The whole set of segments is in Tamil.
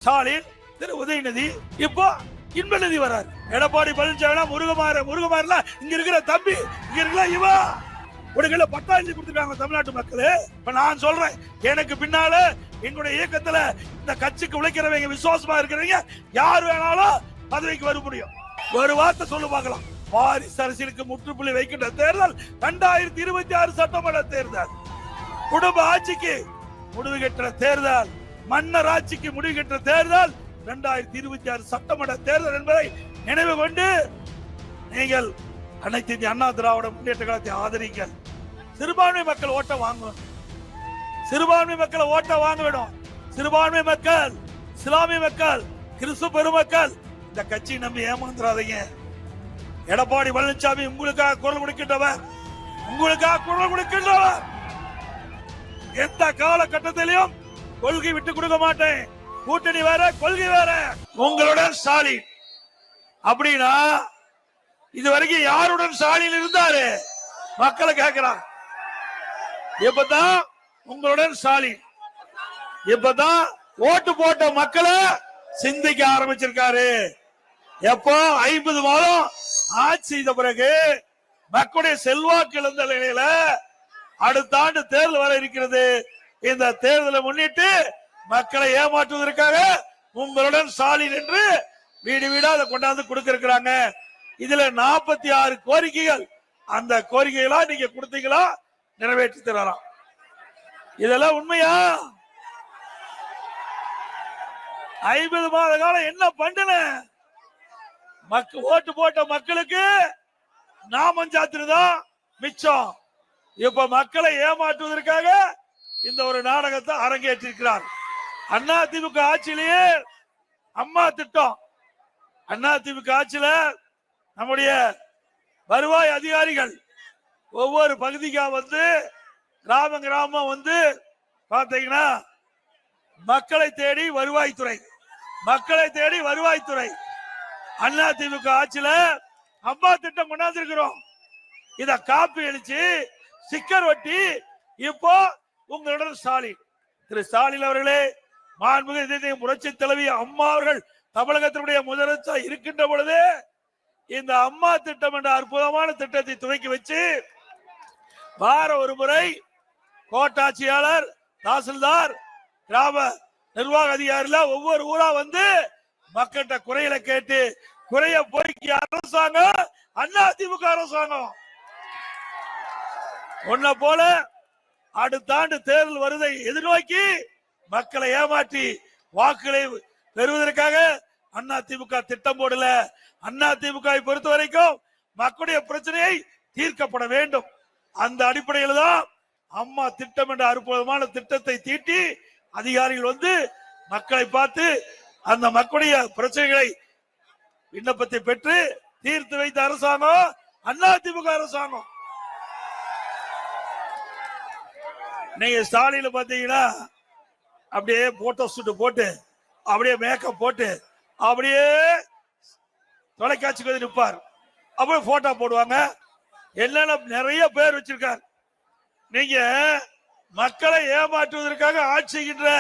ஸ்டாலின், திரு உதயநிதி, இப்போ இன்பநிதி வராரு. எடப்பாடி பழனிசாமி, முருகமாறல இங்க இருக்கிற தம்பி, இங்க இருக்கிற இவா உடனே பட்டாளி கொடுத்துட்டாங்க தமிழ்நாட்டு மக்கள். இப்ப நான் சொல்றேன், எனக்கு பின்னால எங்களுடைய இயக்கத்துல இந்த கட்சிக்கு உழைக்கிறவங்க, விசுவாசமா இருக்கிறவங்க யார் வேணாலும் பதவிக்கு வர முடியும். ஒரு வார்த்தை சொல்லு பார்க்கலாம். வாரிசு அரசியலுக்கு முற்றுப்புள்ளி வைக்கின்ற தேர்தல் 2026 சட்டமன்ற தேர்தல். குடும்ப ஆட்சிக்கு முடிவு கட்டுற தேர்தல், மன்னர் ஆட்சிக்கு முடிவு கட்டுற தேர்தல் 2026 சட்டமன்ற தேர்தல் என்பதை நினைவு கொண்டு நீங்கள் அனைத்து இந்திய அண்ணா திராவிட முன்னேற்ற கழகத்தை ஆதரிங்கள். சிறுபான்மை மக்கள் ஓட்ட வாங்கணும். சிறுபான்மை மக்களை ஓட்ட வாங்க வேணும். சிறுபான்மை மக்கள், இஸ்லாமிய மக்கள், கிறிஸ்துவ பெருமக்கள் இந்த கட்சியை நம்பி ஏமாந்துறாதீங்க. எடப்பாடி பழனிசாமி உங்களுக்காக குரல் கொடுக்கின்றவர், உங்களுக்காக குரல் கொடுக்கின்றவர். எந்த காலகட்டத்திலையும் கொள்கை விட்டு கொடுக்க மாட்டேன். கூட்டணி வேற, கொள்கை வேற. உங்களுடன் ஸ்டாலின் அப்படின்னா இதுவரைக்கும் யாருடன் ஸ்டாலின் இருந்தாரு? மக்களை கேட்கிறாங்க. இப்பதான் உங்களுடன் ஸ்டாலின், இப்பதான் ஓட்டு போட்ட மக்களை சிந்திக்க ஆரம்பிச்சிருக்காரு. எப்போ 50 மாதம் ஆட்சி செய்த பிறகு மக்களுடைய செல்வாக்கு இழந்த நிலையில அடுத்த ஆண்டு தேர்தல் வர இருக்கிறது. இந்த தேர்தலை முன்னிட்டு மக்களை ஏமாற்றுவதற்காக உங்களுடன் ஸ்டாலின் என்று வீடு வீடா அதை கொண்டாந்து கொடுக்க இருக்கிறாங்க. இதுல 46 கோரிக்கைகள். அந்த கோரிக்கைகளா நீங்க கொடுத்தீங்களா? நிறைவேற்றி தரலாம். இதெல்லாம் உண்மையா? 50 மாத காலம் என்ன பண்ணன? ஓட்டு போட்ட மக்களுக்கு நாமம் சாத்துறதுதான் மிச்சம். இப்ப மக்களை ஏமாற்றுவதற்காக இந்த ஒரு நாடகத்தை அரங்கேற்றிருக்கிறார். அண்ணா திமுக ஆட்சியிலேயே அம்மா திட்டம், அண்ணா திமுக ஆட்சியில நம்முடைய வருவாய் அதிகாரிகள் ஒவ்வொரு பகுதிக்கா வந்து கிராமம் வந்து பாத்தீங்கன்னா மக்களை தேடி வருவாய்த்துறை, மக்களை தேடி வருவாய்த்துறை. அண்ணா திமுக ஆட்சியில அம்மா திட்டம் கொண்டாந்துருக்கிறோம். இத காப்பி அடிச்சு ஸ்டிக்கர் ஒட்டி இப்போ உங்களுடன் ஸ்டாலின், திரு ஸ்டாலின் அவர்களே, மாண்புமிகு புரட்சி தலைவி அம்மா அவர்கள் தமிழகத்தினுடைய முதலமைச்சர் இருக்கின்ற பொழுது இந்த அம்மா திட்டம் என்ற அற்புதமான திட்டத்தை துவக்கி வச்சு வார ஒரு முறை கோட்டாட்சியாளர், தாசில்தார், கிராம நிர்வாக அதிகாரில ஒவ்வொரு ஊரா வந்து மக்கள்கிட்ட குறைகளை கேட்டு குறைய போய்க்கு அரசாங்கம் அண்ணா திமுக அரசாங்கம். ஒன்ன போல அடுத்த ஆண்டு தேர்தல் வருதை எதிர்நோக்கி மக்களை ஏமாற்றி வாக்குகளை பெறுவதற்காக அண்ணா திமுக திட்டம் போடல. அண்ணா திமுக பொறுத்த வரைக்கும் மக்களுடைய பிரச்சனையை தீர்க்கப்பட வேண்டும். அந்த அடிப்படையில் தான் அம்மா திட்டம் என்ற அற்புதமான திட்டத்தை தீட்டி அதிகாரிகள் வந்து மக்களை பார்த்து அந்த மக்களுடைய பிரச்சனைகளை விண்ணப்பத்தை பெற்று தீர்த்து வைத்த அரசாங்கம் அண்ணா திமுக அரசாங்கம். நீங்க ஸ்டாலின் பாத்தீங்கன்னா அப்படியே போட்டோ ஷூட் போட்டு, அப்படியே மேக்கப் போட்டு, அப்படியே தொலைக்காட்சிக்கு வந்து நிற்பார். அப்படியே போட்டோ போடுவாங்க. என்னென்ன நிறைய பேர் வச்சிருக்கார். நீங்க மக்களை ஏமாற்றுவதற்காக ஆட்சி செய்கின்ற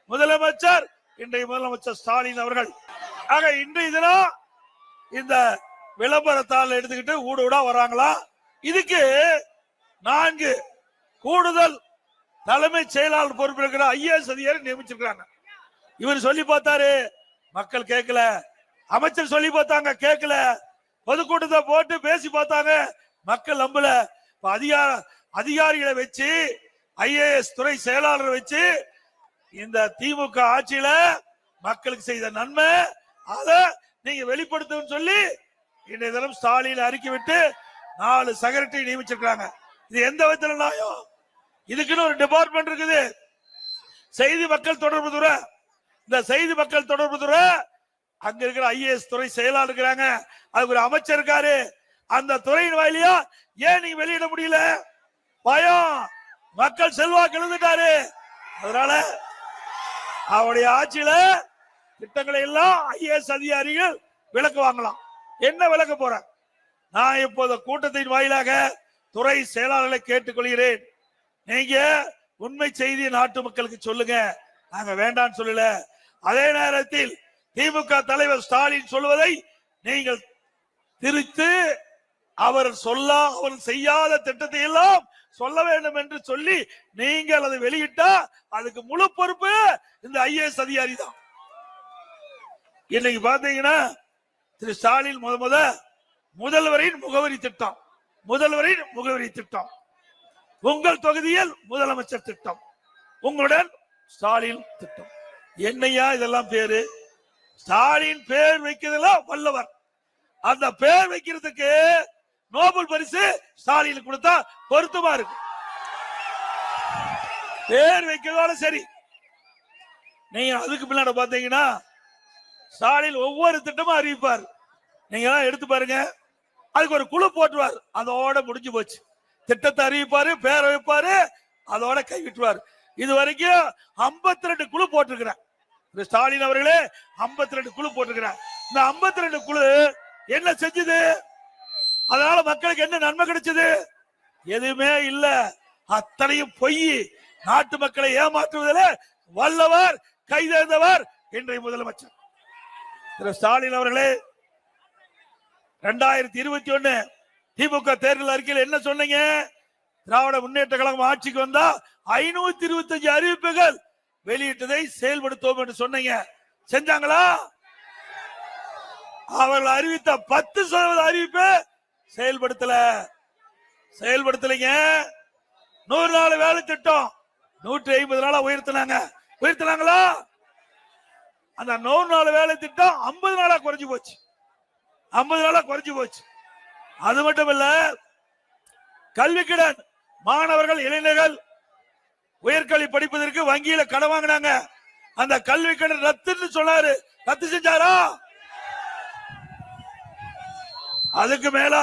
முதலமைச்சர் இன்றைய முதலமைச்சர் ஸ்டாலின் அவர்கள். ஆக இன்றைய தினம் இந்த விளம்பரத்தால் எடுத்துக்கிட்டு ஊடா வராங்களா? இதுக்கு 4 கூடுதல் தலைமை செயலாளர் பொறுப்பு இருக்கிற IAS அதிகாரி நியமிச்சிருக்காங்க. இவர் சொல்லி பார்த்தாரு, மக்கள் கேட்கல. அமைச்சர் சொல்லி பார்த்தாங்க, கேட்கல. பொதுக்கூட்டத்தை போட்டு பேசி பார்த்தாங்க, மக்கள் நம்பல. அதிகாரிகளை வச்சு IAS துறை செயலாளர் வச்சு இந்த திமுக ஆட்சியில மக்களுக்கு செய்த நன்மை அதை நீங்க வெளிப்படுத்தும் சொல்லி இன்றைய தினம் ஸ்டாலின் அறிக்கை விட்டு 4 செக்ரட்டரி நியமிச்சிருக்காங்க. இது எந்த விதத்துல நியாயம்? இதுக்குன்னு ஒரு டிபார்ட்மெண்ட் இருக்குது, செய்தி மக்கள் தொடர்பு துறை. இந்த செய்தி மக்கள் தொடர்பு துறை அங்க இருக்கிற IAS துறை செயலாளர் இருக்கிறாங்க, அதுக்கு ஒரு அமைச்சர் இருக்காரு. அந்த துறையின் வாயிலையா ஏன் நீங்க வெளியிட முடியல? பயம், மக்கள் செல்வாக்கு எழுந்துட்டாரு. அதனால அவருடைய ஆட்சியில திட்டங்களை எல்லாம் IAS அதிகாரிகள் விளக்கு வாங்கலாம். என்ன விளக்க போற? நான் இப்போது கூட்டத்தின் வாயிலாக துறை செயலாளர்களை கேட்டுக்கொள்கிறேன். நீங்க உண்மை செய்தி நாட்டு மக்களுக்கு சொல்லுங்க. நாங்க வேண்டான்னு சொல்லல. அதே நேரத்தில் திமுக தலைவர் ஸ்டாலின் சொல்வதை நீங்கள் திரித்து அவர் செய்யாத திட்டத்தை எல்லாம் சொல்ல வேண்டும் என்று சொல்லி நீங்கள் அதை வெளியிட்டா அதுக்கு முழு பொறுப்பு இந்த ஐஏஎஸ் அதிகாரி தான். இன்னைக்கு பாத்தீங்கன்னா திரு ஸ்டாலின் முதல்வரின் முகவரி திட்டம், உங்கள் தொகுதியில் முதலமைச்சர் திட்டம், உங்களுடன் ஸ்டாலின் திட்டம். என்னையா இதெல்லாம் பேரு? ஸ்டாலின் பேர் வைக்கிறதுல வல்லவர். அந்த பேர் வைக்கிறதுக்கு நோபல் பரிசு ஸ்டாலின் கொடுத்தா பொருத்தமா இருக்கு. பேர் வைக்கிறதோட சரி. நீங்க அதுக்கு பின்னாடி பாத்தீங்கன்னா ஸ்டாலின் ஒவ்வொரு திட்டமும் அறிவிப்பார். நீங்க எடுத்து பாருங்க, அதுக்கு ஒரு குழு போட்டுவார், அதோட முடிஞ்சு போச்சு. திட்டத்தை அறிவிப்பாரு, பேரை வைப்பாரு, அதோட கைவிட்டுவார். இது வரைக்கும் 52 குழு போட்டிருக்கிறார் ஸ்டாலின் அவர்களே. 52 குழு போட்டிருக்கிறார். இந்த 52 குழு என்ன செஞ்சது? அதனால மக்களுக்கு என்ன நன்மை கிடைச்சது? எதுவுமே இல்ல. அத்தனையும் பொய். நாட்டு மக்களை ஏமாற்றுவதில் வல்லவர், கைதேர்ந்தவர் இன்றைய முதலமைச்சர் திரு ஸ்டாலின் அவர்களே. 2021 திமுக தேர்தல் அறிக்கையில் என்ன சொன்னீங்க? திராவிட முன்னேற்ற கழகம் ஆட்சிக்கு வந்தா 525 அறிவிப்புகள் வெளியிட்டதை செயல்படுத்துவோம் என்று சொன்னீங்க. செஞ்சாங்களா? அவர்கள் அறிவித்த 10% அறிவிப்பு செயல்படுத்தலைங்க. 100 நாள் வேலை திட்டம் 150 நாளா உயர்த்தினாங்களா? அந்த 100 நாள் வேலை திட்டம் 50 நாளா குறைஞ்சு போச்சு. அது மட்டும் இல்ல, கல்வி கடன் மாணவர்கள் இளைஞர்கள் உயர்கல்வி படிப்பதற்கு வங்கியில கடன் வாங்கினாங்க. அந்த கல்வி கடன் ரத்துன்னு சொன்னாரு. ரத்து செஞ்சாரா? அதுக்கு மேல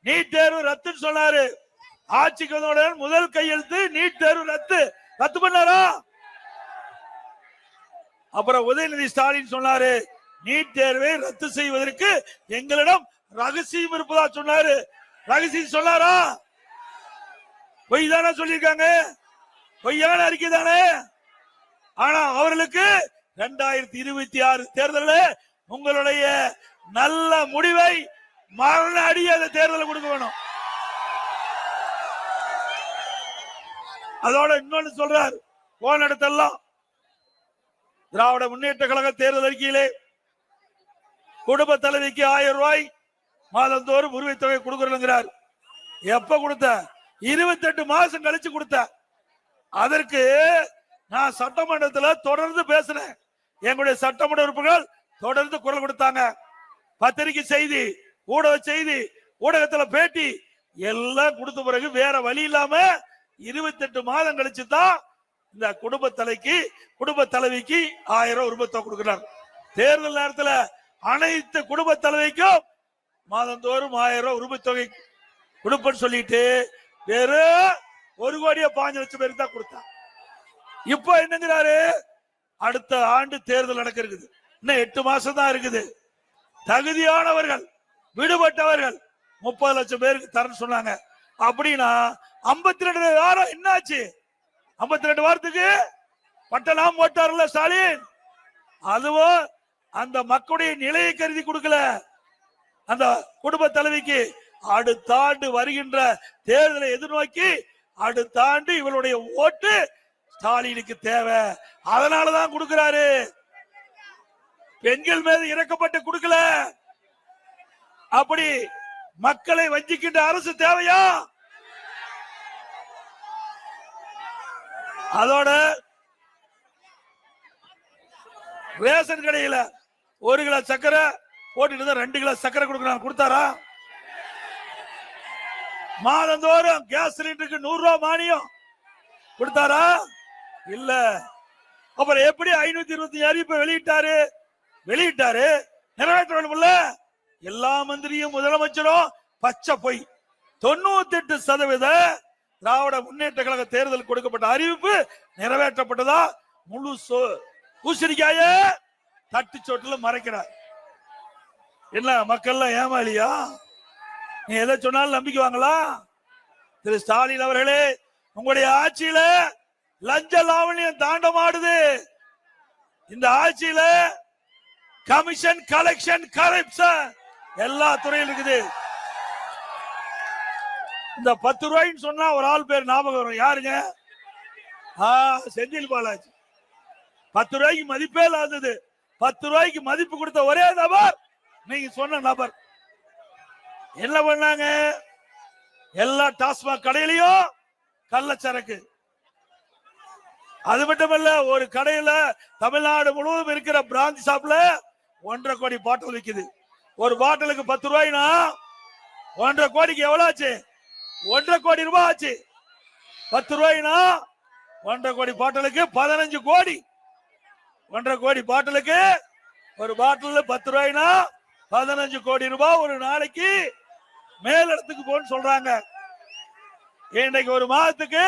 நீட் தேர்வு ரத்துன்னு சொன்னாரு. ஆட்சிக்கு வந்தவுடன் முதல் கையெழுத்து நீட் தேர்வு ரத்து பண்ணாரா? அப்புறம் உதயநிதி ஸ்டாலின் சொன்னாரு, நீட் தேர்வை ரத்து செய்வதற்கு எங்களிடம் ரகசியம் இருப்பதா சொன்னாரு. ரகசியம் சொன்னாரா? பொய் தானே சொல்லியிருக்காங்க, பொய்யான அறிக்கை தானே. ஆனா அவர்களுக்கு 2026 தேர்தலில் உங்களுடைய நல்ல முடிவை மரண அடிய அந்த தேர்தலை கொடுக்க வேணும். அதோட இன்னொன்னு சொல்றார், போன இடத்தெல்லாம் திராவிட முன்னேற்ற கழக தேர்தல் அறிக்கையிலே குடும்ப தலைவிக்கு 1000 ரூபாய் மாதந்தோறும் உரிமை தொகை கொடுக்கறார். எப்ப கொடுத்த? 28 மாசம் கழிச்சு கொடுத்த. அதற்கு நான் சட்டமன்றத்தில் தொடர்ந்து பேசினேன். எங்களுடைய சட்டமன்ற உறுப்பினர்கள் தொடர்ந்து குரல் கொடுத்தாங்க. பத்திரிகை செய்தி, ஊடக செய்தி, ஊடகத்தில் பேட்டி எல்லாம் கொடுத்த பிறகு வேற வழி இல்லாம 28 மாதம் கழிச்சு தான் இந்த குடும்ப தலைவிக்கு 1000 உரிமை தொகை கொடுக்கிறார். தேர்தல் நேரத்தில் அனைத்து குடும்ப தலைவிக்கும் மாதந்தோறும் 1000 உரிமை தொகை கொடுப்பேன்னு சொல்லிட்டு வெறும் 1,05,00,000 பேருக்கு தான் கொடுத்தார். இப்ப என்னங்கிறாரு? அடுத்த ஆண்டு தேர்தல் நடக்க இருக்குது, இன்னும் 8 மாசம் தான் இருக்குது. தகுதியானவர்கள், விடுபட்டவர்கள் 30 லட்சம் பேருக்கு தரன்னு சொன்னாங்க. அப்படின்னா 52 வாரம் என்னாச்சு? 52 வாரத்துக்கு பட்டலாம் போட்டார்ல ஸ்டாலின். அதுவும் அந்த மக்களுடைய நிலையை கருதி கொடுக்கல. அந்த குடும்ப தலைவிக்கு அடுத்த ஆண்டு வருகின்ற தேர்தலை எதிர்நோக்கி அடுத்த ஆண்டு இவருடைய ஓட்டு ஸ்டாலினுக்கு தேவை, அதனாலதான் கொடுக்கிறாரு. பெண்கள் மீது இறக்கப்பட்டு கொடுக்கல. அப்படி மக்களை வஞ்சிக்கின்ற அரசு தேவையா? அதோட ரேஷன் கடையில 1 கிலோ சக்கரை போட்டுட்டு 2 கிலோ சக்கரை கொடுத்தாரா? மாதந்தோறும் கேஸ் சிலிண்டருக்கு 100 ரூபாய் மானியம் கொடுத்தாரா? இல்ல. அப்புறம் எப்படி 525 அறிவிப்பை வெளியிட்டாரு? நிறைவேற்ற வேண்டும்ல. எல்லா மந்திரியும் முதலமைச்சரும் பச்சை பொய். 98% திராவிட முன்னேற்ற கழக தேர்தல் கொடுக்கப்பட்ட அறிவிப்பு நிறைவேற்றப்பட்டதா? முழு பூசணிக்காய தட்டு சோட்டில் மறைக்கிறார். என்ன மக்கள் ஏமாளியா? நீ எதை சொன்னாலும் நம்பிக்குவாங்களா? திரு ஸ்டாலின் அவர்களே, உங்களுடைய ஆட்சியில லஞ்ச லாவணியம் தாண்டமாடுது. இந்த ஆட்சியில கமிஷன், கலெக்ஷன், கரப்ஷன் எல்லா துறையிலும் இருக்குது. இந்த 10 ரூபாய்ன்னு சொன்னா ஒரு ஆள் பேர் ஞாபகம் வரும். யாருங்க? செந்தில் பாலாஜி. 10 ரூபாய்க்கு மதிப்பே இல்லாதது. 10 ரூபாய்க்கு மதிப்பு கொடுத்த ஒரே நபர் நீங்க சொன்ன நபர். என்ன பண்ணாங்க? எல்லா டாஸ்மாக் கடையிலையும் கள்ளச்சரக்கு. அது மட்டுமல்ல, ஒரு கடையில தமிழ்நாடு முழுவதும் இருக்கிற பிராந்தி ஷாப்ல 1.5 கோடி பாட்டில் விற்குது. ஒரு பாட்டிலுக்கு 10 ரூபாய்னா 1.5 கோடிக்கு எவ்வளவு ஆச்சு? 1.5 கோடி ரூபாய் ஆச்சு. 10 ரூபாய்னா 1.5 கோடி பாட்டிலுக்கு 15 கோடி. 1.5 கோடி பாட்டிலுக்கு ஒரு பாட்டில் 10 ரூபாய்னா 15 கோடி ரூபாய் ஒரு நாளைக்கு மேலிடத்துக்கு போன்னு சொல்றாங்க. இன்னைக்கு ஒரு மாதத்துக்கு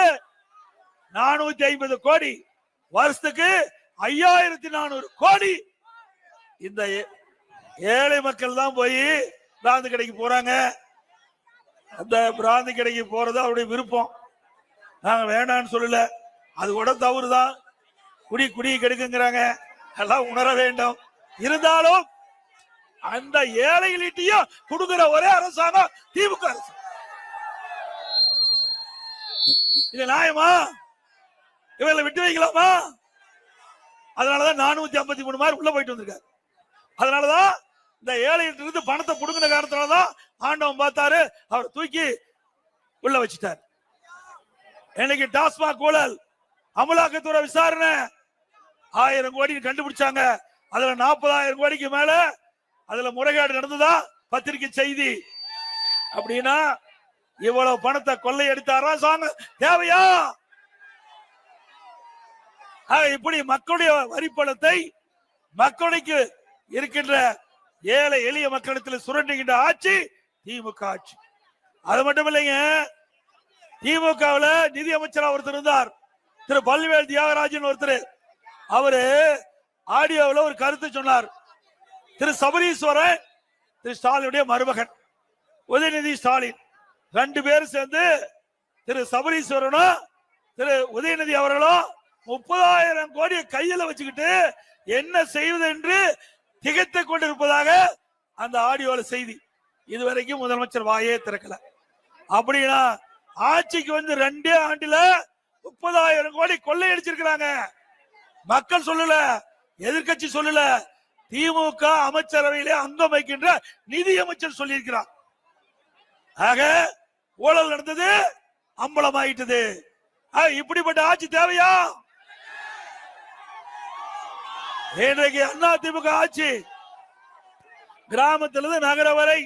450 கோடி, வருஷத்துக்கு 5400 கோடி. இந்த ஏழை மக்கள் தான் போய் பிராந்தி கடைக்கு போறாங்க. அந்த பிராந்தி கடைக்கு போறது அவருடைய விருப்பம். நாங்க வேண்டாம்னு சொல்லல. அது கூட தவறுதான். குடி கெடுக்குங்கிறாங்க. எல்லாம் உணர வேண்டும். இருந்தாலும் அந்த ஏழைகளிட்டையும் கொடுக்கிற ஒரே அரசாங்கம் திமுக அரசு. இது நியாயமா? இவங்களை விட்டு வைக்கலாமா? அதனாலதான் 453 மாதிரி உள்ள போயிட்டு வந்திருக்காரு. அதனாலதான் இந்த ஏழைகிட்ட இருந்து பணத்தை புடுங்கின காரணத்தினாலதான் ஆண்டவன் பார்த்தாரு, அவர் தூக்கி உள்ள வச்சுட்டார். இன்னைக்கு டாஸ்மாக் ஊழல் அமலாக்கத்துறை விசாரணை 1000 கோடி கண்டுபிடிச்சாங்க. அதுல 40,000 கோடிக்கு மேல அதுல முறைகேடு நடந்ததா பத்திரிகை செய்தி. அப்படின்னா இவ்வளவு பணத்தை கொள்ளையடித்த அரசாங்கம் தேவையா? இப்படி மக்களுடைய வரிப்பணத்தை மக்களுக்கு இருக்கின்ற ஏழை எளிய மக்களிடத்தில் சுரண்டுகின்ற ஆட்சி திமுக ஆட்சி. அது மட்டும் இல்லைங்க, திமுகவுல நிதி அமைச்சரா ஒருத்தர் இருந்தார், திரு பல்வேல் தியாகராஜன் ஒருத்தர். அவரு ஆடியோவில் ஒரு கருத்து சொன்னார். திரு சபரீஸ்வரன் திரு ஸ்டாலினுடைய மருமகன் உதயநிதி ஸ்டாலின் 2 பேரும் சேர்ந்து திரு சபரீஸ்வரனும் திரு உதயநிதி அவர்களும் 30,000 கோடியை கையில வச்சுக்கிட்டு என்ன செய்வது என்று திகைத்துக் கொண்டிருப்பதாக அந்த ஆடியோல செய்தி. இதுவரைக்கும் முதலமைச்சர் வாயே திறக்கல. அப்படின்னா ஆட்சிக்கு வந்து 2 ஆண்டுல 30,000 கோடி கொள்ளையடிச்சிருக்கிறாங்க. மக்கள் சொல்லல, எதிர்கட்சி சொல்லல, திமுக அமைச்சரவையிலே அங்கம் வைக்கின்ற நிதி அமைச்சர் சொல்லியிருக்கிறார். ஆக ஊழல் நடந்தது, அம்பலமாயிட்டது. இப்படிப்பட்ட ஆட்சி தேவையா? இன்றைக்கு அண்ணா திமுக ஆட்சி கிராமத்திலிருந்து நகர வரை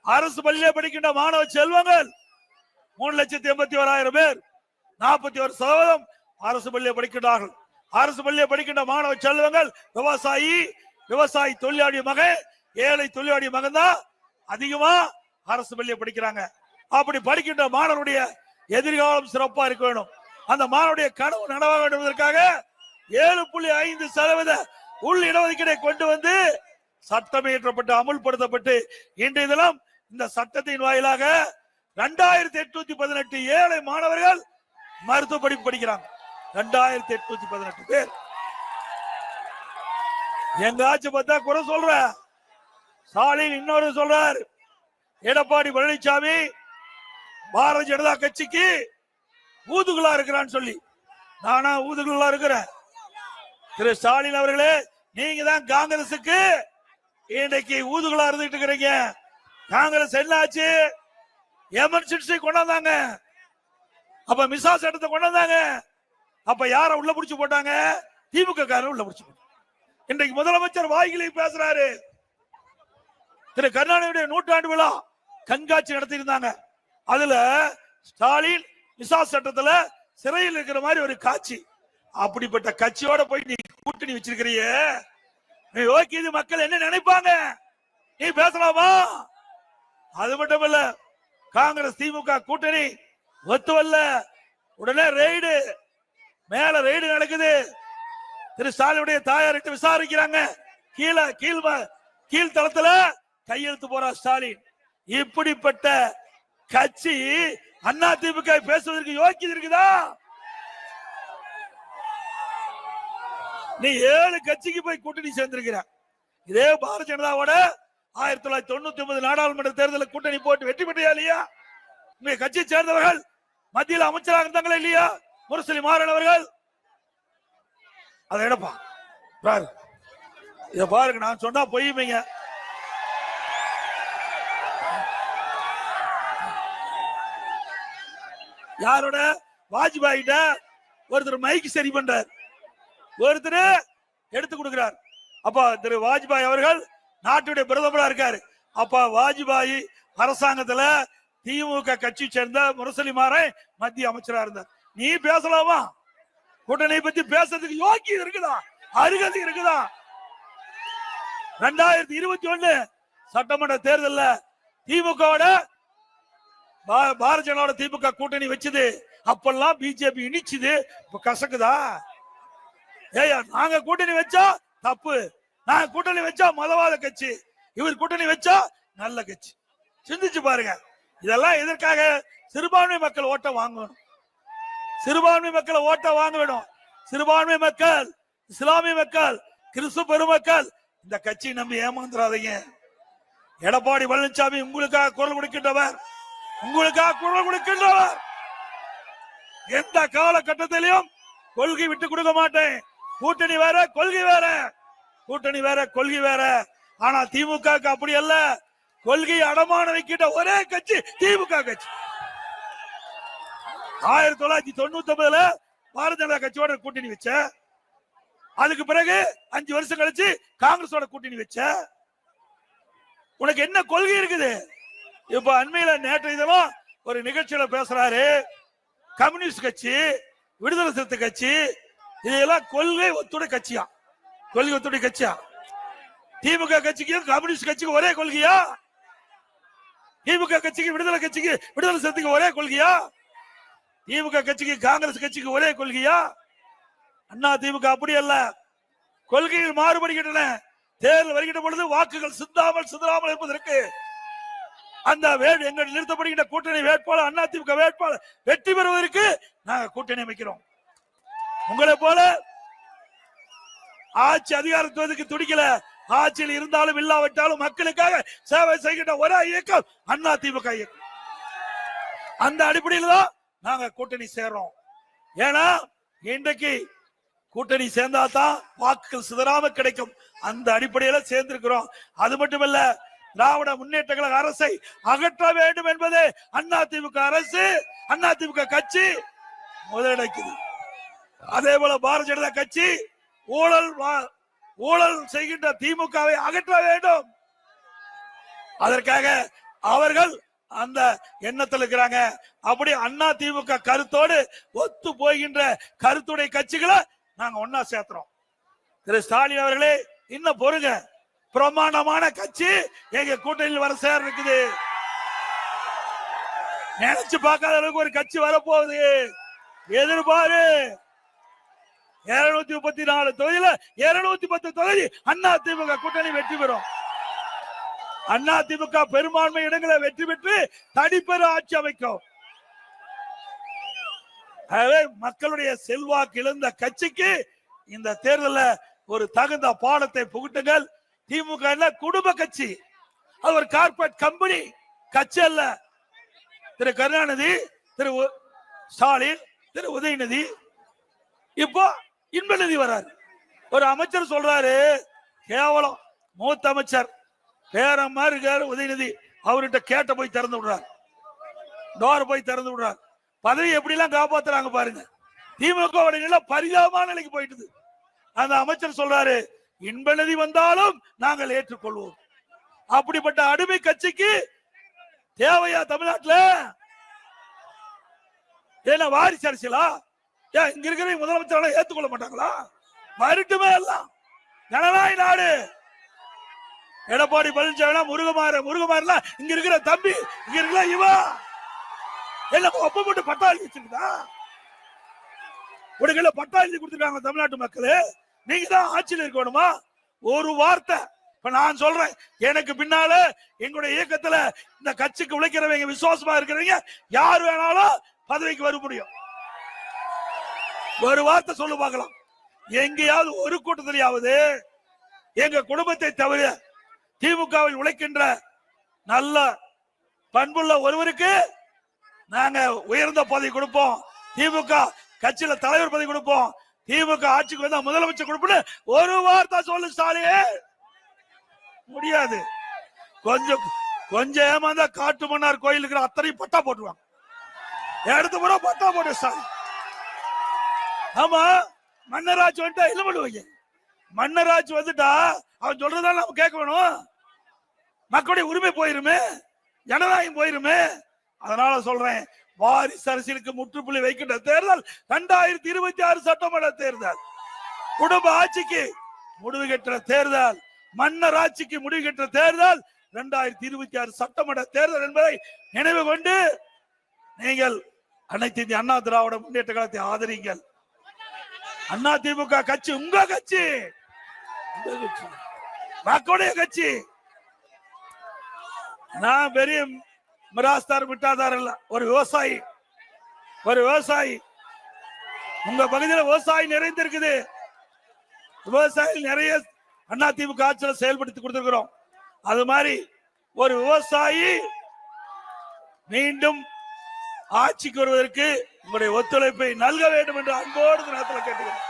அரசு பள்ளியிலே படிக்கின்ற மாணவ செல்வங்கள் 3,81,000 பேர், 41% அரசு பள்ளியை படிக்கின்றார்கள். அரசு பள்ளியை படிக்கின்ற மாணவ செல்வங்கள் விவசாயி தொழிலாளி மகன், ஏழை தொழிலாளி மகன் தான் அதிகமா அரசு பள்ளியை படிக்கிறாங்க. அப்படி படிக்கின்ற மாணவருடைய எதிர்காலம் சிறப்பா இருக்க வேண்டும். அந்த மாணவருடைய கனவு நனவாக வேண்டும் என்பதற்காக 7.5% உள் இடஒதுக்கீடை கொண்டு வந்து சட்டம் இயற்றப்பட்டு அமுல்படுத்தப்பட்டு இன்றைய தினம் இந்த சட்டத்தின் வாயிலாக 2818 ஏழை மாணவர்கள் மருத்துவ படிப்பு படிக்கிறாங்க. 2818 பேர். எங்க ஆட்சி பார்த்தா குறை சொல்ற ஸ்டாலின் இன்னொரு சொல்றார், எடப்பாடி பழனிசாமி பாரதிய ஜனதா கட்சிக்கு ஊதுகுலா இருக்கிறான்னு சொல்லி. நானா ஊதுகுலா இருக்கிறேன்? திரு ஸ்டாலின் அவர்களே, நீங்க தான் காங்கிரசுக்கு இன்றைக்கு ஊதுகுலா இருந்துட்டு இருக்கிறீங்க. காங்கிரஸ் என்ன ஆச்சு? எமர்ஜென்சி கொண்டாந்தாங்க. அப்ப மிசா சட்டத்தை கொண்டாந்தாங்க. அப்ப யார உள்ள புடிச்சு போட்டாங்க? திமுக காரர் உள்ள புடிச்சு போட்டாங்க. இன்றைக்கு முதலமைச்சர் வாய்கிலே பேசுறாரு. திரு கருணாநிதியுடைய 100ஆண்டு விழா கண்காட்சி நடத்தி இருந்தாங்க. அதுல ஸ்டாலின் மிசா சட்டத்துல சிறையில் இருக்கிற மாதிரி ஒரு காட்சி. அப்படிப்பட்ட கட்சியோட போய் நீ கூட்டணி வச்சிருக்கிறிய, நீ ஓகே, இது மக்கள் என்ன நினைப்பாங்க? நீ பேசலாமா? அது மட்டும் இல்ல, காங்கிரஸ் திமுக கூட்டணி ஒத்துவல்ல. உடனே ரெய்டு, மேல ரெய்டு நடக்குது. திரு ஸ்டாலினுடைய தாயார்கிட்ட விசாரிக்கிறாங்க. கீழ் தளத்துல கையெழுத்து போற ஸ்டாலின். இப்படிப்பட்ட கட்சி அண்ணா திமுக பேசுவதற்கு யோக்கியது இருக்குதா? நீ 7 கட்சிக்கு போய் கூட்டணி சேர்ந்திருக்கிற. இதே பாரதிய ஜனதாவோட 1999 நாடாளுமன்ற தேர்தலில் கூட்டணி போட்டு வெற்றி பெற்றியா இல்லையா? உங்க கட்சியை சேர்ந்தவர்கள் மத்தியில் அமைச்சராக இருந்தாங்களா இல்லையா? முரசொலி மாறன் அவர்கள். அதை எடுப்பா இத பாருங்க, நான் சொன்னா பொய்யுமீங்க. யாரோட? வாஜ்பாயிட்ட ஒருத்தர் மைக் சரி பண்றார், ஒருத்தர் எடுத்து கொடுக்கிறார். அப்ப திரு வாஜ்பாய் அவர்கள் நாட்டுடைய பிரதமரா இருக்காரு. அப்ப வாஜ்பாய் அரசாங்கத்துல திமுக கட்சி சேர்ந்த முரசொலி மாறன் மத்திய அமைச்சரா இருந்தார். நீ பேசலாமா? கூட்டணி பத்தி பேசுறதுக்கு யோக்கியம் இருக்குதா? அருகதை இருக்குதா? 2021 சட்டமன்ற தேர்தலில் திமுக பாரதிய ஜனதா திமுக கூட்டணி வச்சது, அப்பெல்லாம் பிஜேபி இனிச்சுது. இப்ப கசக்குதா? ஏயா, நாங்க கூட்டணி வச்சா தப்பு, நாங்க கூட்டணி வச்சா மதவாத கட்சி, இவர் கூட்டணி வச்சா நல்ல கட்சி. சிந்திச்சு பாருங்க. இதெல்லாம் எதற்காக? சிறுபான்மை மக்கள் ஓட்ட வாங்கணும், சிறுபான்மை மக்களை ஓட்ட வாங்க வேணும். சிறுபான்மை மக்கள், இஸ்லாமிய மக்கள், கிறிஸ்துவ பெருமக்கள் இந்த கட்சியை நம்பி ஏமாந்துடாதீங்க. எடப்பாடி பழனிசாமி உங்களுக்காக குரல் கொடுக்கின்றவர், உங்களுக்காக குரல் கொடுக்கின்றவர். எந்த காலகட்டத்திலையும் கொள்கை விட்டு கொடுக்க மாட்டேன். கூட்டணி வேற, கொள்கை வேற, கூட்டணி வேற, கொள்கை வேற. ஆனா திமுக அப்படி அல்ல. கொள்கை அடமான வைக்கின்ற ஒரே கட்சி திமுக கட்சி. 1999 பாரதிய ஜனதா கட்சியோட கூட்டணி வச்ச, அதுக்கு பிறகு 5 வருஷம் கழிச்சு காங்கிரஸோட கூட்டணி வச்ச. உனக்கு என்ன கொள்கை இருக்குது? இப்ப அண்மையில நேற்று இதெல்லாம் ஒரு நிகழ்ச்சியில பேசுறாரு, கம்யூனிஸ்ட் கட்சி, விடுதலை சிறுத்தை கட்சி, இதெல்லாம் கொள்கை ஒத்துடைய கட்சியா? கொள்கை ஒத்துடைய கட்சியா? திமுக கட்சிக்கும் கம்யூனிஸ்ட் கட்சிக்கு ஒரே கொள்கையா? திமுக கட்சிக்கு விடுதலை சிறுத்தைக்கு ஒரே கொள்கையா? திமுக கட்சிக்கு காங்கிரஸ் கட்சிக்கு ஒரே கொள்கையா? அண்ணா திமுக அப்படி அல்ல. கொள்கைகள் மாறுபடுகின்றன. தேர்தல் வருகின்ற பொழுது வாக்குகள் சிந்தாமல் இருப்பதற்கு அந்த எங்கள் நிறுத்தப்படுகின்ற கூட்டணி வேட்பாளர், அண்ணா திமுக வேட்பாளர் வெற்றி பெறுவதற்கு நாங்கள் கூட்டணி அமைக்கிறோம். உங்களை போல ஆட்சி அதிகாரத்துவதற்கு துடிக்கல. ஆட்சியில் இருந்தாலும் இல்லாவிட்டாலும் மக்களுக்காக சேவை செய்கின்ற ஒரே இயக்கம் அண்ணா திமுக இயக்கம். அந்த அடிப்படையில் தான் நாங்க கூட்டணி சேர்றோம். ஏன்னா இன்றைக்கு கூட்டணி சேர்ந்தா தான் வாக்குகள் சிதறாம கிடைக்கும். அந்த அடிப்படையில சேர்ந்திருக்கிறோம். அது மட்டுமல்ல, திராவிட முன்னேற்ற கழக அரசை அகற்ற வேண்டும் என்பது அண்ணா திமுக அரசு, அண்ணா திமுக கட்சி முதலடைக்குது. அதே போல பாரதிய ஜனதா கட்சி ஊழல் செய்கின்ற திமுகவை அகற்ற வேண்டும். அதற்காக அவர்கள் அந்த எண்ணத்தில் இருக்கிறாங்க. அப்படி அண்ணா திமுக கருத்தோடு ஒத்து போகின்ற கருத்துடைய கட்சிகளை நாங்க ஒன்னா சேர்த்துறோம். திரு ஸ்டாலின் அவர்களே, இன்னும் பொறுங்க. பிரமாண்டமான கட்சி எங்க கூட்டணியில் வர சேர இருக்குது. நினைச்சு பார்க்காத அளவுக்கு ஒரு கட்சி வரப்போகுது. எதிர்பாரு. 234 தொகுதியில 210 தொகுதி அண்ணா திமுக கூட்டணி வெற்றி பெறும். அண்ணா திமுக பெரும்பான்மை இடங்களை வெற்றி பெற்று தனிப்பெற ஆட்சி அமைக்கும். மக்களுடைய செல்வாக்கு இழந்த கட்சிக்கு இந்த தேர்தலில் ஒரு தகுந்த பாடத்தை புகுட்டுங்கள். திமுக குடும்ப கட்சி, அது ஒரு கார்பரேட் கம்பெனி கட்சி அல்ல. திரு கருணாநிதி, திரு ஸ்டாலின், திரு உதயநிதி, இப்போ இன்பநிதி வராரு. ஒரு அமைச்சர் சொல்றாரு, கேவலம் மூத்த அமைச்சர் பேரம்மா இருக்காரு உதயநிதி, அவர்கிட்ட கேட்ட போய் திறந்து விடுறார், டோர் போய் திறந்து விடுறார். பதவி எப்படி எல்லாம் காப்பாத்துறாங்க பாருங்க. திமுக பரிதாபமான நிலைக்கு போயிட்டு அந்த அமைச்சர் சொல்றாரு, இன்பநிதி வந்தாலும் நாங்கள் ஏற்றுக்கொள்வோம். அப்படிப்பட்ட அடிமை கட்சிக்கு தேவையா தமிழ்நாட்டில்? ஏன்னா வாரிசு அரசியலா? இங்க இருக்கிற முதலமைச்சர் ஏற்றுக்கொள்ள மாட்டாங்களா? மறுட்டுமே எல்லாம் ஜனநாயக நாடு. எடப்பாடி பழனிசாமி முருகமாறல இங்க இருக்கிற தம்பி, இங்க இருக்கிற இவா எல்லாம் ஒப்ப போட்டு பட்டா எழுதி வச்சிருக்கா? உடனே பட்டா எழுதி கொடுத்துருக்காங்க தமிழ்நாட்டு மக்கள். நீங்க தான் ஆட்சியில் இருக்கணுமா? ஒரு வார்த்தை. இப்ப நான் சொல்றேன், எனக்கு பின்னால எங்களுடைய இயக்கத்துல இந்த கட்சிக்கு உழைக்கிறவங்க, விசுவாசமா இருக்கிறவங்க யார் வேணாலும் பதவிக்கு வர முடியும். ஒரு வார்த்தை சொல்லு பார்க்கலாம். எங்கேயாவது ஒரு கூட்டத்திலேயாவது எங்க குடும்பத்தை தவிர திமுகவில் உழைக்கின்ற நல்ல பண்புள்ள ஒருவருக்கு நாங்க உயர்ந்த பதவி கொடுப்போம், திமுக கட்சியில தலைவர் பதவி கொடுப்போம், திமுக ஆட்சிக்கு வந்தா முதலமைச்சர் கொடுப்போம் ஒரு வார்த்தை சொல்லு ஸ்டாலின். முடியாது. கொஞ்சம் ஏமாந்தா காட்டு மன்னார் கோயிலுக்கு அத்தனை பட்டா போட்டுருவாங்க. எடுத்து முறை பட்டா போட்டு ஸ்டாலின். ஆமா, மன்னராட்சி வந்துட்டா என்ன பண்ணுவாங்க? மன்னராட்சி வந்துட்டா அவன் சொல்றதால நம்ம கேட்க வேணும். மக்களுடைய உரிமை போயிருமே, ஜனநாயகம் போயிருமே. அதனால சொல்றேன், வாரிசு அரசியலுக்கு முற்றுப்புள்ளி வைக்கின்ற தேர்தல் 2026 சட்டமன்ற தேர்தல், குடும்ப ஆட்சிக்கு முடிவு கட்டுற தேர்தல், மன்னர் ஆட்சிக்கு முடிவு கட்டுற தேர்தல் 2026 சட்டமன்ற தேர்தல் என்பதை நினைவு கொண்டு நீங்கள் அனைத்து இந்திய அண்ணா திராவிட முன்னேற்ற கழகத்தை ஆதரிங்கள். அண்ணா திமுக கட்சி உங்க கட்சி, மக்களுடைய கட்சி. நான் பெரிய மிராஸ்தார் மிட்டாதார் இல்ல, ஒரு விவசாயி. உங்க பகுதியில் விவசாயி நிறைந்திருக்குது. விவசாயிகள் நிறைய அண்ணா திமுக ஆட்சியில் செயல்படுத்தி கொடுத்திருக்கிறோம். அது மாதிரி ஒரு விவசாயி மீண்டும் ஆட்சிக்கு வருவதற்கு உங்களுடைய ஒத்துழைப்பை நல்க வேண்டும் என்று அன்போடு நேரத்தில் கேட்டுக்கிறேன்.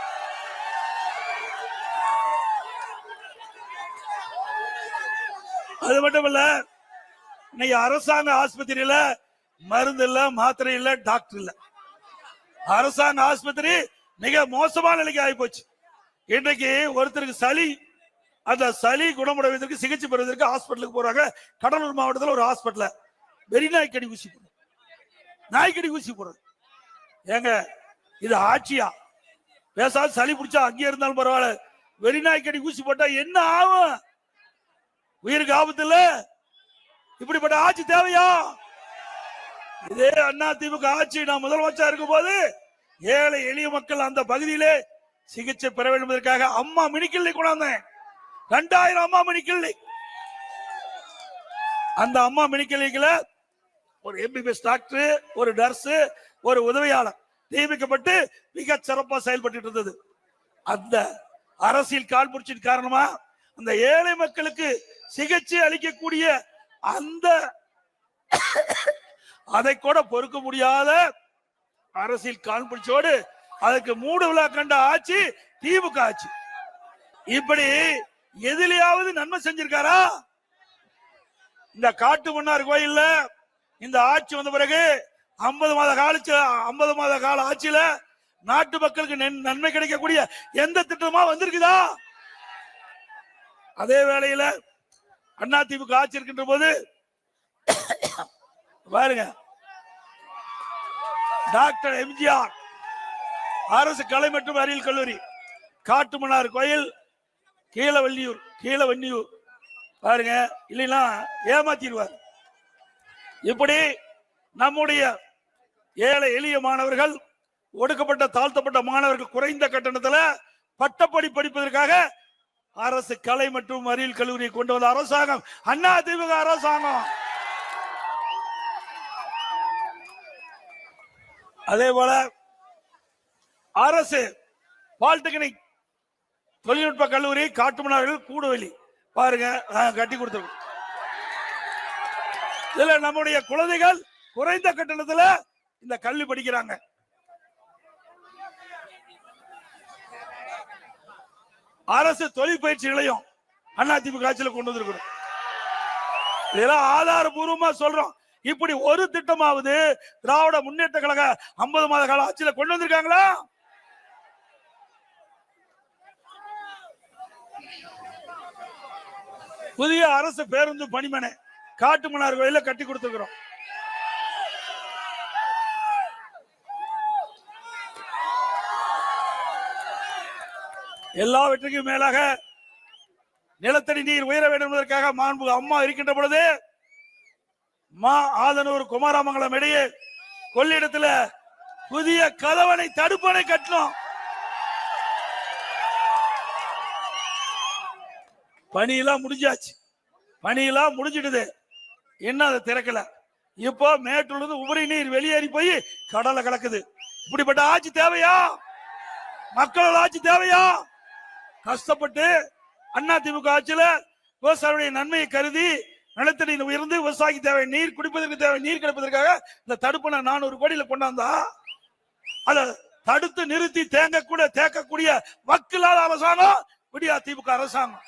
அது மட்டுமல்ல, இன்னைக்கு அரசாங்க ஆஸ்பத்திரியில மருந்து இல்ல, மாத்திரை இல்ல, டாக்டர் இல்ல. அரசாங்க ஆஸ்பத்திரி மிக மோசமான நிலைக்கு ஆகி போச்சு. இன்றைக்கு ஒருத்தருக்கு சளி, அந்த சளி குணமடைவதற்கு சிகிச்சை பெறுவதற்கு ஹாஸ்பிட்டலுக்கு போறாங்க. கடலூர் மாவட்டத்தில் ஒரு ஹாஸ்பிட்டல் வெறி நாய்க்கடி ஊசி போடுறது, நாய்க்கடி ஊசி போடுறது. ஏங்க இது ஆட்சியா? பேசாத சளி பிடிச்சா அங்கே இருந்தாலும் பரவாயில்ல, வெறி நாய்க்கடி ஊசி போட்டா என்ன ஆகும்? உயிருக்கு ஆபத்து இல்ல? இப்படிப்பட்ட ஆட்சி தேவையா? இதே அண்ணா திமுக ஆட்சி நான் முதலமைச்சர் இருக்கும் போது ஏழை எளிய மக்கள் அந்த பகுதியிலே சிகிச்சை பெற வேண்டும் என்பதற்காக அம்மா மினிக்கிள்ளை கொண்டாந்தேன். 2000 அம்மா மினிக்கிள்ளை. அந்த அம்மா மினிக்கிள்ளைக்குள்ள ஒரு எம்பிபிஎஸ் டாக்டர், ஒரு நர்ஸ், ஒரு உதவியாளர் நியமிக்கப்பட்டு மிக சிறப்பாக செயல்பட்டு இருந்தது. அந்த அரசியல் காழ்ப்புணர்ச்சியின் காரணமா அந்த ஏழை மக்களுக்கு சிகிச்சை அளிக்கக்கூடிய அந்த அதை கூட பொறுக்க முடியாத அரசியல் காழ்ப்புணர்ச்சியோடு அதற்கு மூடு விழா கண்ட ஆட்சி திமுக ஆட்சி. இப்படி எதிலையாவது நன்மை செஞ்சிருக்காரா? இந்த காட்டு மன்னார் கோயில்ல இந்த ஆட்சி வந்த பிறகு 50 மாத கால ஆட்சியில நாட்டு மக்களுக்கு நன்மை கிடைக்கக்கூடிய எந்த திட்டமா வந்திருக்குதா? அதே வேளையில அண்ணா திமுக ஆட்சி இருக்கின்ற போது பாருங்க, டாக்டர் எம்ஜிஆர் அரசு கலை மற்றும் அறிவியல் கல்லூரி, காட்டுமன்னார் கோயில், கீழவன்னியூர் பாருங்க, இல்லைன்னா ஏமாத்திடுவார். இப்படி நம்முடைய ஏழை எளிய மாணவர்கள், ஒடுக்கப்பட்ட தாழ்த்தப்பட்ட மாணவர்கள் குறைந்த கட்டணத்தில் பட்டப்படி படிப்பதற்காக அரசு கலை மற்றும் அறிவியல் கல்லூரியை கொண்டு வந்த அரசாங்கம் அண்ணா திமுக அரசாங்கம். அதே போல அரசு பாலிடெக்னிக் தொழில்நுட்ப கல்லூரி காட்டுமன்னார்கள் கூடுவெளி பாருங்க கட்டி கொடுத்திருக்கோம். இதுல நம்முடைய குழந்தைகள் குறைந்த கட்டணத்துல இந்த கல்வி படிக்கிறாங்க. அரசு தொழில் பயிற்சி நிலையம் அதிமுக ஆட்சியில் கொண்டு வந்திருக்கிறோம். இதெல்லாம் ஆதாரபூர்வமா சொல்றோம். இப்படி ஒரு திட்டமாவது திராவிட முன்னேற்ற கழக 50 மாத கால ஆட்சியில கொண்டு வந்திருக்காங்களா? புதிய அரசு பேருந்து பணிமனை காட்டுமன்னார் கோயில கட்டி கொடுத்திருக்கிறோம். எல்லாவற்றுக்கும் மேலாக நிலத்தடி நீர் உயர வேண்டும் என்பதற்காக மாண்பு அம்மா இருக்கின்ற பொழுது ஆதனூர் குமாரமங்கலம் இடையே கொள்ளிடத்துல புதிய கதவணை தடுப்பணை கட்டணும். பணியெல்லாம் முடிஞ்சாச்சு, பணியெல்லாம் முடிஞ்சிடுது, என்ன அதை திறக்கல. இப்போ மேட்டூர்ல உபரி நீர் வெளியேறி போய் கடலை கலக்குது. இப்படிப்பட்ட ஆட்சி தேவையா? மக்களோட ஆட்சி தேவையா? கஷ்டப்பட்டு அதிமுக ஆட்சியில விவசாயிகளுடைய நன்மையை கருதி நிலத்தடி உயர்ந்து விவசாயிக்கு தேவை நீர், குடிப்பதற்கு தேவை நீர் கிடைப்பதற்காக இந்த தடுப்பணை 400 கோடியில கொண்டாந்தா அத தடுத்து நிறுத்தி தேக்கக்கூடிய வக்கில்லாத அரசாங்கம் விடியா திமுக அரசாங்கம்.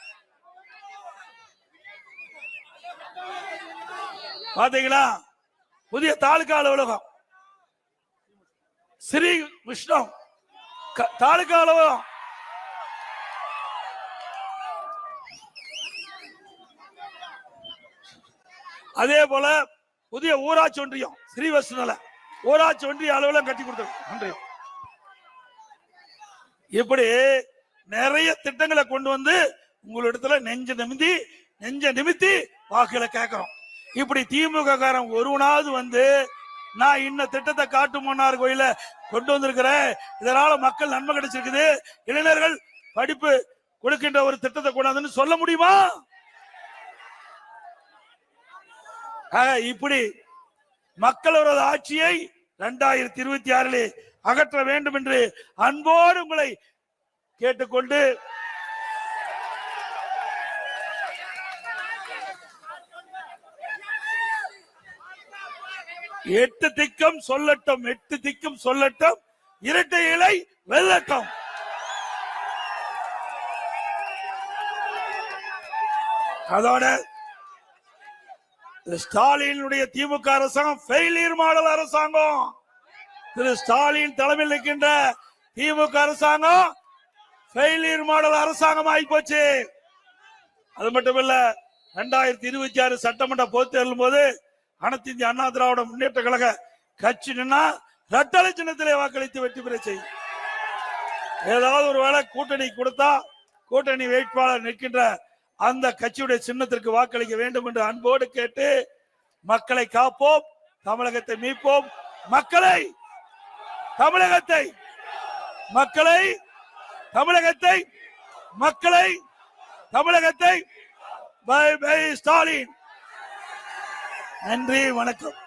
பாத்தீங்களா? புதிய தாலுகா அலுவலகம் ஸ்ரீ விஷ்ணு தாலுகா அலுவலகம், அதே போல புதிய ஊராட்சி ஒன்றியம் ஸ்ரீவஷ்ணுல ஊராட்சி ஒன்றிய அலுவலகம் கட்டி கொடுத்தது. இப்படி நிறைய திட்டங்களை கொண்டு வந்து உங்களிடத்துல நெஞ்ச நிமித்தி வாக்குகளை கேட்கிறோம். இப்படி திமுக காரன் ஒருவனாவது வந்து நான் இன்ன திட்டத்தை காட்டுமன்னார் கோயில கொண்டு வந்திருக்கிறேன், இதனால மக்கள் நன்மை கிடைச்சிருக்குது, இளைஞர்கள் படிப்பு கொடுக்கின்ற ஒரு திட்டத்தை கொண்டாந்து சொல்ல முடியுமா? இப்படி மக்களோட ஆட்சியை 2026 அகற்ற வேண்டும் என்று அன்போடு உங்களை கேட்டுக்கொண்டு எட்டு திக்கும் சொல்லட்டும் இரட்டை இலை வெல்லட்டும். அதோட ஸ்டாலினுடைய திமுக அரசாங்கம் ஃபெயிலியர் மாடல் அரசாங்கம். திரு ஸ்டாலின் தலைமையில் இருக்கின்ற திமுக அரசாங்கம் ஃபெயிலியர் மாடல் அரசாங்கம் ஆகி போச்சு. அது மட்டுமல்ல, 2026 சட்டமன்ற பொதுத் தேர்தலும் போது அனைத்து இந்திய அண்ணா திராவிட முன்னேற்ற கழக கட்சி நின்னா இரட்டலை சின்னத்திலே வாக்களித்து வெற்றி பெற செய்யும். ஏதாவது ஒரு வேளை கூட்டணி கொடுத்தா கூட்டணி வேட்பாளர் நிற்கின்ற அந்த கட்சியுடைய சின்னத்திற்கு வாக்களிக்க வேண்டும் என்று அன்போடு கேட்டு, மக்களை காப்போம், தமிழகத்தை மீட்போம், தமிழகத்தை பை பை ஸ்டாலின். நன்றி, வணக்கம்.